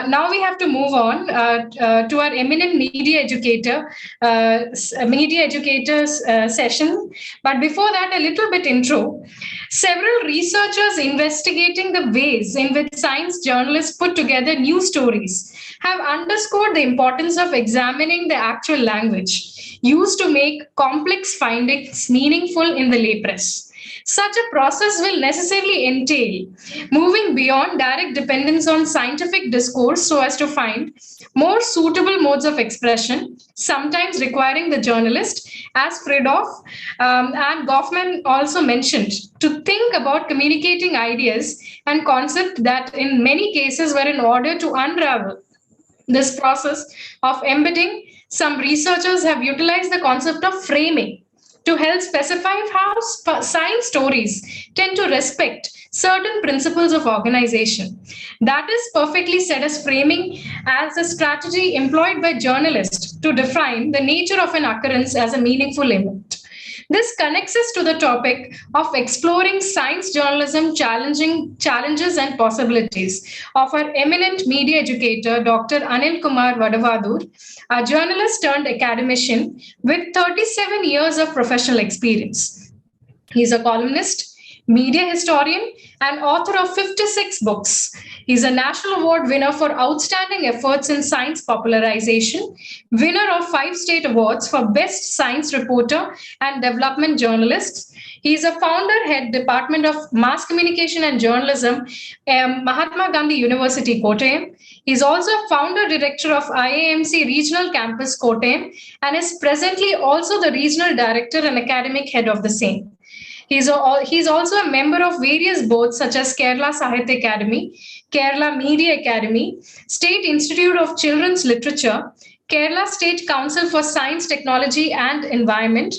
now we have to move on to our eminent media educators session. But before that, a little bit intro. Several researchers investigating the ways in which science journalists put together news stories have underscored the importance of examining the actual language used to make complex findings meaningful in the lay press. Such a process will necessarily entail moving beyond direct dependence on scientific discourse so as to find more suitable modes of expression, sometimes requiring the journalist, as Friedhoff and Goffman also mentioned, to think about communicating ideas and concepts that in many cases were in order to unravel this process of embedding. Some researchers have utilized the concept of framing to help specify how science stories tend to respect certain principles of organization. That is perfectly said as framing as a strategy employed by journalists to define the nature of an occurrence as a meaningful event. This connects us to the topic of exploring science journalism challenges and possibilities of our eminent media educator, Dr. Anilkumar Vadavathoor, a journalist turned academician with 37 years of professional experience. He's a columnist, media historian, and author of 56 books. He's a National Award winner for outstanding efforts in science popularization, winner of 5 state awards for Best Science Reporter and Development Journalist. He's a founder, head Department of Mass Communication and Journalism, Mahatma Gandhi University, Kottayam. He's also a founder director of IAMC Regional Campus, Kottayam, and is presently also the regional director and academic head of the same. He's also a member of various boards such as Kerala Sahitya Academy, Kerala Media Academy, State Institute of Children's Literature, Kerala State Council for Science, Technology and Environment.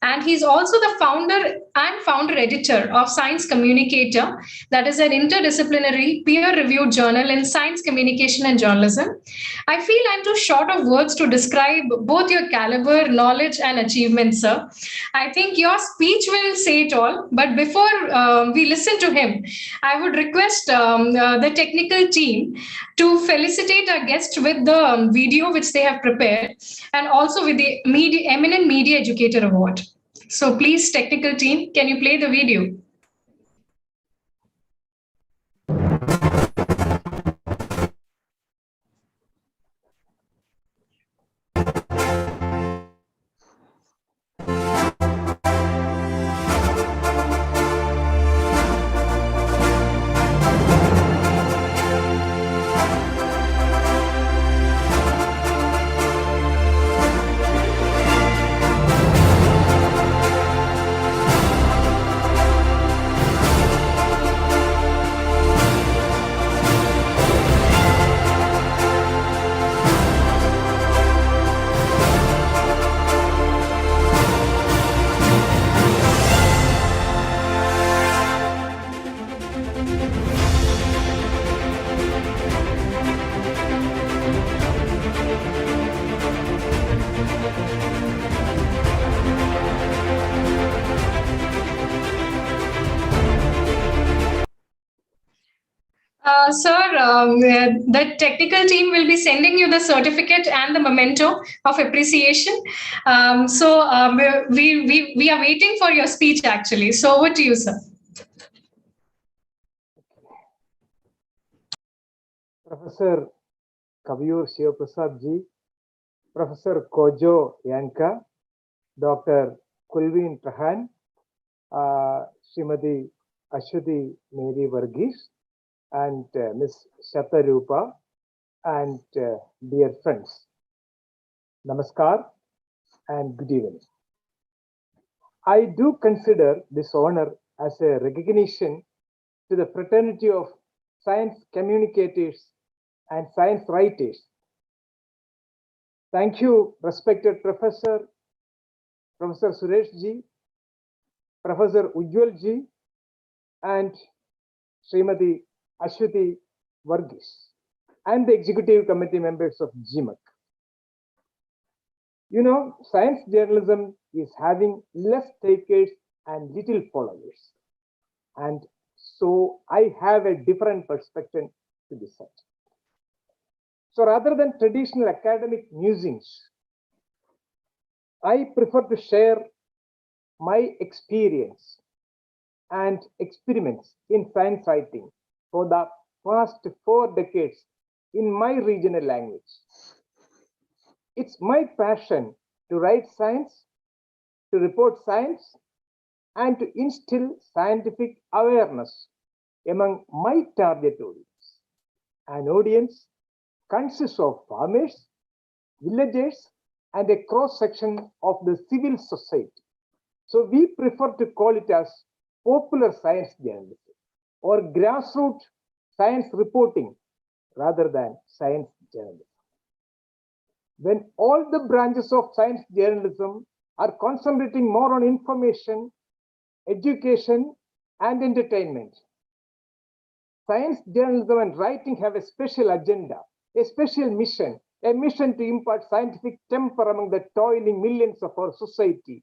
And he's also the founder editor of Science Communicator, that is an interdisciplinary peer-reviewed journal in science communication and journalism. I feel I'm too short of words to describe both your caliber, knowledge, and achievements, sir. I think your speech will say it all. But before we listen to him, I would request the technical team to felicitate our guest with the video which they have prepared, and also with the Eminent Media Educator Award. So please, technical team, can you play the video? Sir, the technical team will be sending you the certificate and the memento of appreciation. We are waiting for your speech, actually. So over to you, sir. Professor Kaviyur Shivaprasad ji, Professor Kojo Yanka, Dr. Kulveen Trahan, Srimati Ashwati Mary Varghese, and Ms. Shatarupa, and dear friends, Namaskar and good evening. I do consider this honor as a recognition to the fraternity of science communicators and science writers. Thank you, respected Professor Suresh ji, Professor Ujjwal ji, and Srimati Ashwati Varghese, and the executive committee members of GMEC. You know, science journalism is having less takers and little followers. And so I have a different perspective to this subject. So rather than traditional academic musings, I prefer to share my experience and experiments in science writing for the past 4 decades in my regional language. It's my passion to write science, to report science, and to instill scientific awareness among my target audience. An audience consists of farmers, villagers, and a cross section of the civil society. So we prefer to call it as popular science journalism or grassroots science reporting rather than science journalism. When all the branches of science journalism are concentrating more on information, education, and entertainment, science journalism and writing have a special agenda, a special mission, a mission to impart scientific temper among the toiling millions of our society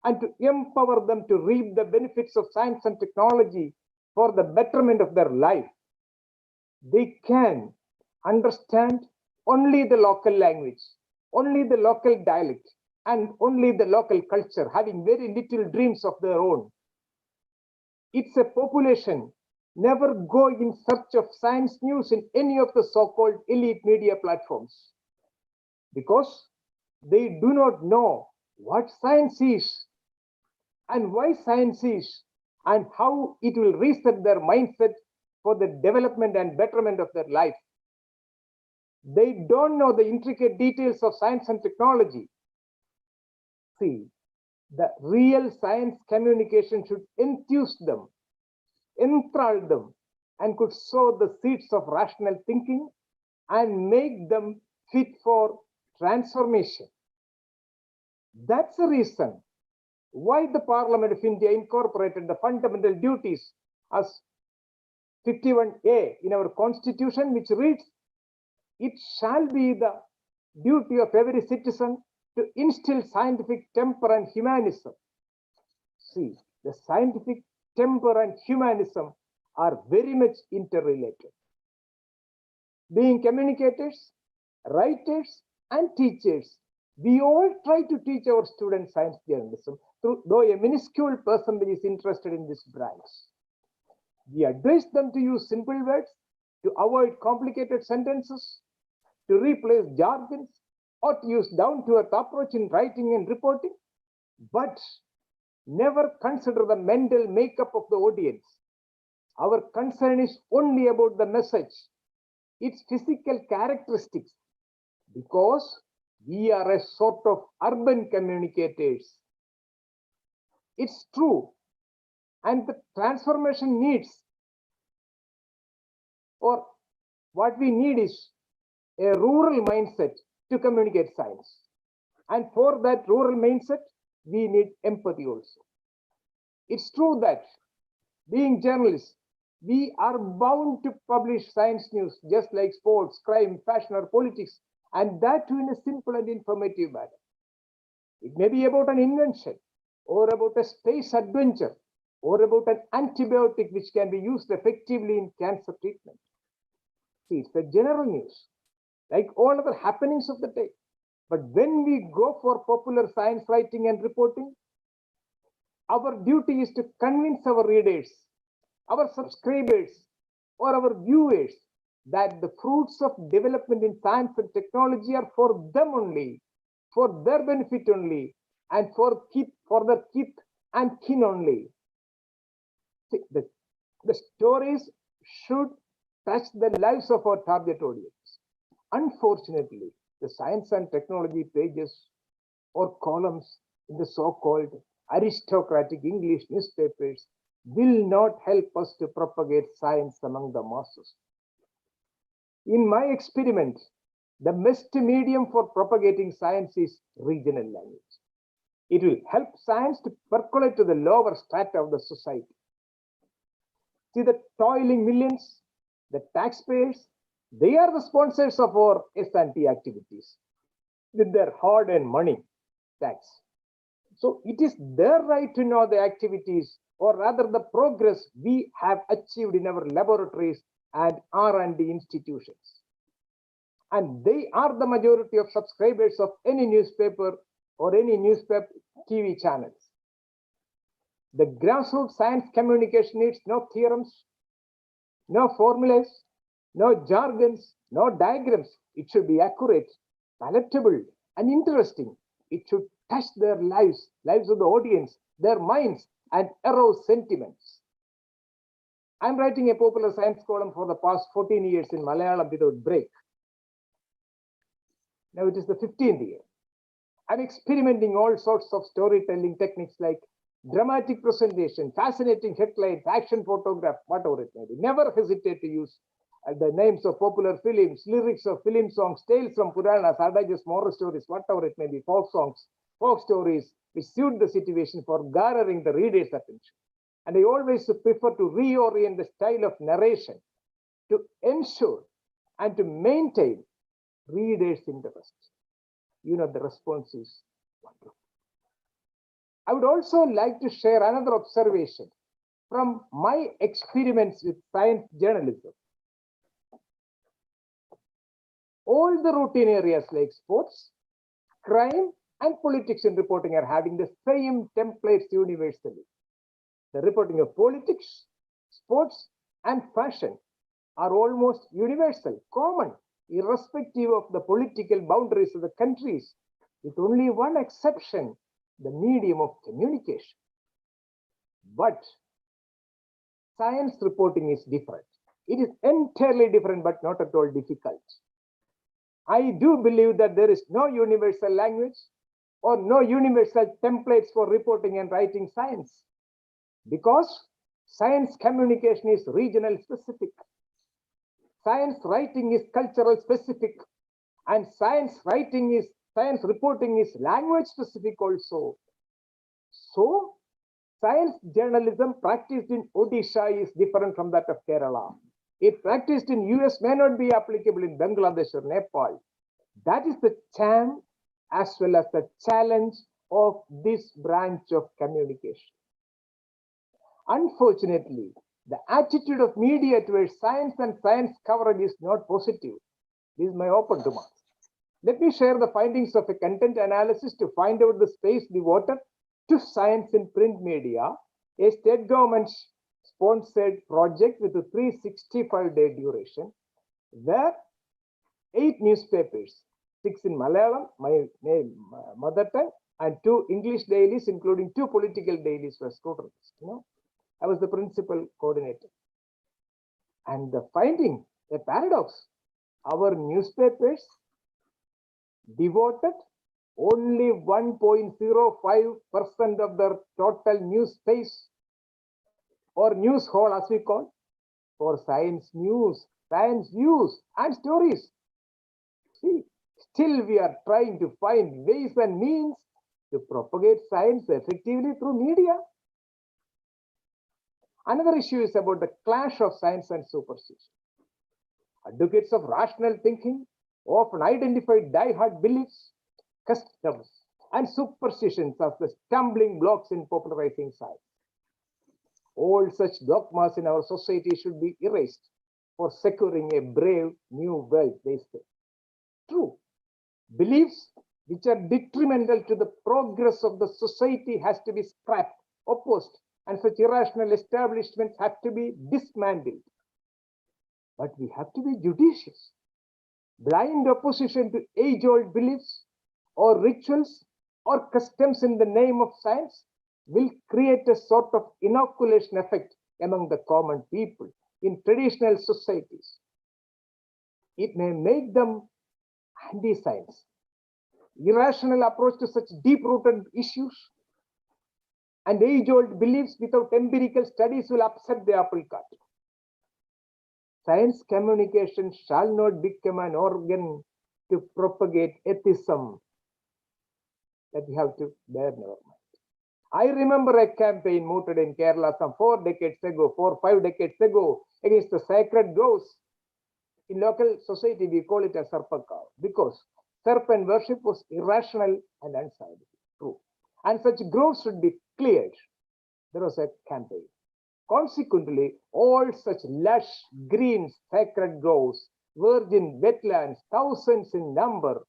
and to empower them to reap the benefits of science and technology for the betterment of their life. They can understand only the local language, only the local dialect, and only the local culture, having very little dreams of their own. It's a population never go in search of science news in any of the so-called elite media platforms because they do not know what science is and why science is and how it will reset their mindset for the development and betterment of their life. They don't know the intricate details of science and technology. See, the real science communication should enthuse them, enthrall them, and could sow the seeds of rational thinking and make them fit for transformation. That's the reason why the Parliament of India incorporated the fundamental duties as 51A in our constitution, which reads, it shall be the duty of every citizen to instill scientific temper and humanism. See, the scientific temper and humanism are very much interrelated. Being communicators, writers, and teachers, we all try to teach our students science journalism, though a minuscule percentage is interested in this branch. We advise them to use simple words, to avoid complicated sentences, to replace jargons, or to use down-to-earth approach in writing and reporting, but never consider the mental makeup of the audience. Our concern is only about the message, its physical characteristics, because we are a sort of urban communicators. It's true, and the transformation needs, or what we need is a rural mindset to communicate science. And for that rural mindset, we need empathy also. It's true that being journalists, we are bound to publish science news just like sports, crime, fashion, or politics, and that too in a simple and informative manner. It may be about an invention, or about a space adventure, or about an antibiotic which can be used effectively in cancer treatment. See, it's the general news, like all other happenings of the day. But when we go for popular science writing and reporting, our duty is to convince our readers, our subscribers, or our viewers that the fruits of development in science and technology are for them only, for their benefit only, and for their kith and kin only. See, the stories should touch the lives of our target audience. Unfortunately, the science and technology pages or columns in the so-called aristocratic English newspapers will not help us to propagate science among the masses. In my experiment, the best medium for propagating science is regional language. It will help science to percolate to the lower strata of the society. See, the toiling millions, the taxpayers, they are the sponsors of our S&T activities with their hard-earned money, tax. So it is their right to know the activities, or rather the progress we have achieved in our laboratories and R&D institutions. and they are the majority of subscribers of any newspaper or any newspaper TV channels. The grassroots science communication needs no theorems, no formulas, no jargons, no diagrams. It should be accurate, palatable, and interesting. It should touch their lives of the audience, their minds, and arouse sentiments. I'm writing a popular science column for the past 14 years in Malayalam without break. Now it is the 15th year. I'm experimenting all sorts of storytelling techniques like dramatic presentation, fascinating headlines, action photograph, whatever it may be. Never hesitate to use the names of popular films, lyrics of film songs, tales from Puranas, adages, moral stories, whatever it may be, folk songs, folk stories, which suit the situation for garnering the reader's attention. And I always prefer to reorient the style of narration to ensure and to maintain readers' interest. You know, the response is wonderful. I would also like to share another observation from my experiments with science journalism. All the routine areas like sports, crime, and politics in reporting are having the same templates universally. The reporting of politics, sports, and fashion are almost universal, common, irrespective of the political boundaries of the countries, with only one exception, the medium of communication. But science reporting is different. It is entirely different, but not at all difficult. I do believe that there is no universal language or no universal templates for reporting and writing science, because science communication is regional specific. Science writing is cultural specific, and science reporting is language specific also. So, science journalism practiced in Odisha is different from that of Kerala. It practiced in US may not be applicable in Bangladesh or Nepal. That is the charm as well as the challenge of this branch of communication. Unfortunately, the attitude of media towards science and science coverage is not positive. This is my open remarks. Let me share the findings of a content analysis to find out the space devoted to science in print media, a state government sponsored project with a 365-day duration, where 8 newspapers, 6 in Malayalam, my mother tongue, and 2 English dailies, including 2 political dailies, were scrutinized. I was the principal coordinator. And the finding, a paradox, our newspapers devoted only 1.05% of their total news space or news hall, as we call, for science news, science views, and stories. See, still we are trying to find ways and means to propagate science effectively through media. Another issue is about the clash of science and superstition. Advocates of rational thinking often identify die-hard beliefs, customs, and superstitions as the stumbling blocks in popularizing science. All such dogmas in our society should be erased for securing a brave new world, they say. True, beliefs which are detrimental to the progress of the society has to be scrapped, opposed, and such irrational establishments have to be dismantled. But we have to be judicious. Blind opposition to age-old beliefs or rituals or customs in the name of science will create a sort of inoculation effect among the common people in traditional societies. It may make them anti-science. Irrational approach to such deep-rooted issues and age-old beliefs without empirical studies will upset the apple cart. Science communication shall not become an organ to propagate atheism. That we have to bear in our mind. I remember a campaign mooted in Kerala some 4 or 5 decades ago against the sacred groves. In local society, we call it a sarpaka because serpent worship was irrational and unscientific. True. And such groves should be cleared. There was a campaign. Consequently, all such lush, green, sacred groves virgin wetlands, thousands in number,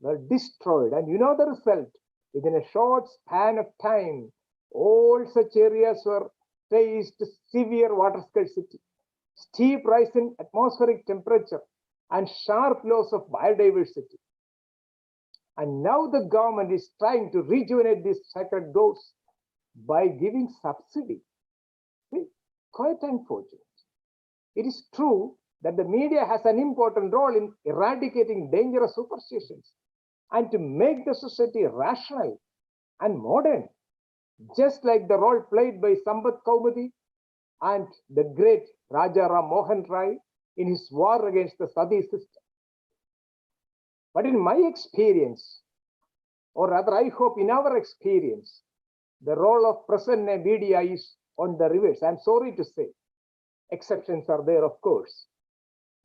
were destroyed. And you know the result. Within a short span of time, all such areas were faced severe water scarcity, steep rise in atmospheric temperature, and sharp loss of biodiversity. And now the government is trying to rejuvenate these sacred groves by giving subsidy. Quite unfortunate. It is true that the media has an important role in eradicating dangerous superstitions and to make the society rational and modern, just like the role played by Sambat Kaumudi and the great Raja Ram Mohan Rai in his war against the Sati system. But in my experience, or rather I hope in our experience, the role of present media is on the reverse. I'm sorry to say, exceptions are there, of course.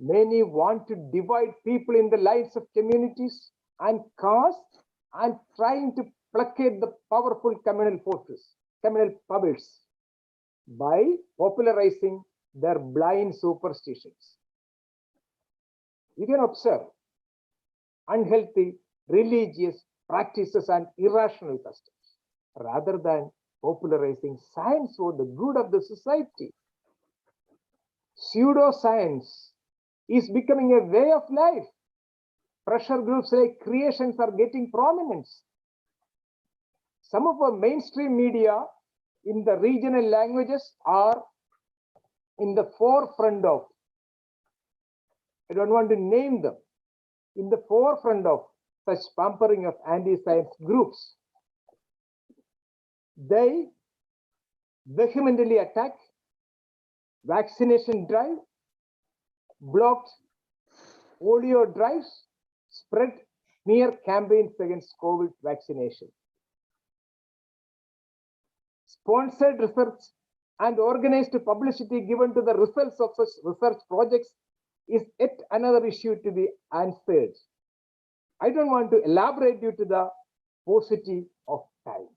Many want to divide people in the lives of communities and castes and trying to placate the powerful communal forces, communal powers, by popularizing their blind superstitions. You can observe unhealthy religious practices and irrational customs rather than popularizing science for the good of the society. Pseudoscience is becoming a way of life. Pressure groups like creations are getting prominence. Some of our mainstream media in the regional languages are in the forefront of, I don't want to name them, in the forefront of such pampering of anti-science groups. They vehemently attack vaccination drive, blocked audio drives, spread smear campaigns against COVID vaccination. Sponsored research and organized publicity given to the results of such research projects is yet another issue to be answered. I don't want to elaborate due to the paucity of time.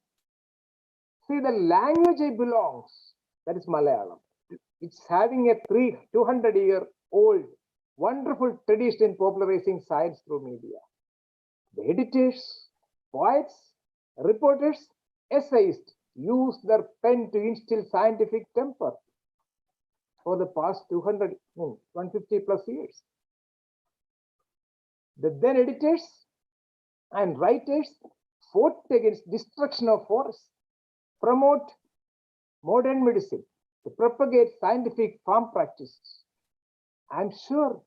See, the language it belongs, that is Malayalam. It's having a 200-year-old wonderful tradition in popularizing science through media. The editors, poets, reporters, essayists use their pen to instill scientific temper for the past 150 plus years. The then editors and writers fought against destruction of forests, promote modern medicine, to propagate scientific farm practices. I'm sure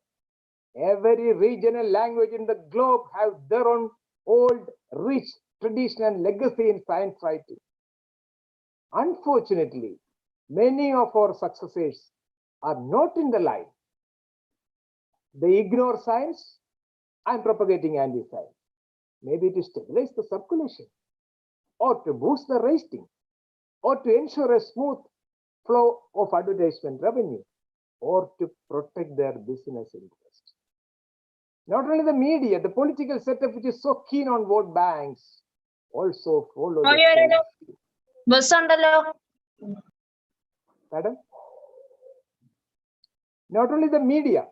every regional language in the globe have their own old, rich tradition and legacy in science writing. Unfortunately, many of our successors are not in the line. They ignore science and propagating anti-science, maybe to stabilize the circulation, or to boost the rating, or to ensure a smooth flow of advertisement revenue, or to protect their business interests. Not only the media, the political setup, which is so keen on vote banks, also follow the Madam? Not only the media,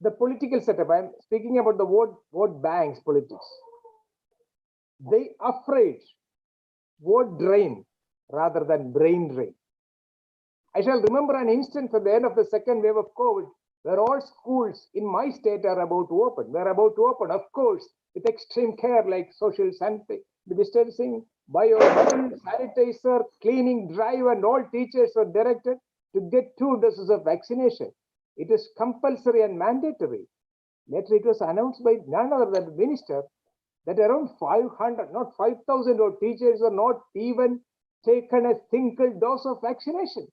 the political setup, I'm speaking about the vote banks politics. They afraid vote drain rather than brain drain. I shall remember an instance at the end of the second wave of COVID, where all schools in my state are about to open. They're about to open, of course, with extreme care like social distancing, bio-bubble, sanitizer, cleaning drive, and all teachers are directed to get 2 doses of vaccination. It is compulsory and mandatory. Later, it was announced by none other than the minister that around 500, not 5,000 of teachers are not even taken a single dose of vaccination.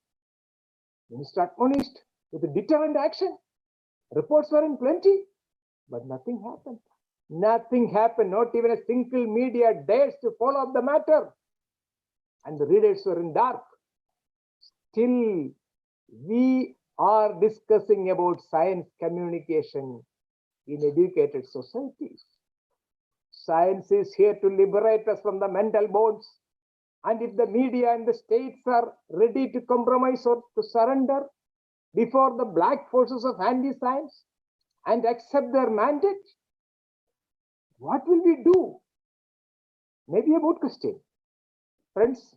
Minister admonished with a determined action. Reports were in plenty, but nothing happened. Nothing happened. Not even a single media dares to follow up the matter. And the readers were in dark. Still, we are discussing about science communication in educated societies. Science is here to liberate us from the mental bonds. And if the media and the states are ready to compromise or to surrender, before the black forces of anti-science and accept their mandate? What will we do? Maybe a good question. Friends,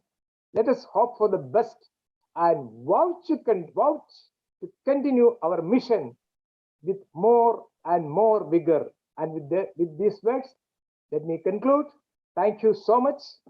let us hope for the best and vouch to continue our mission with more and more vigor. And with these words, let me conclude. Thank you so much.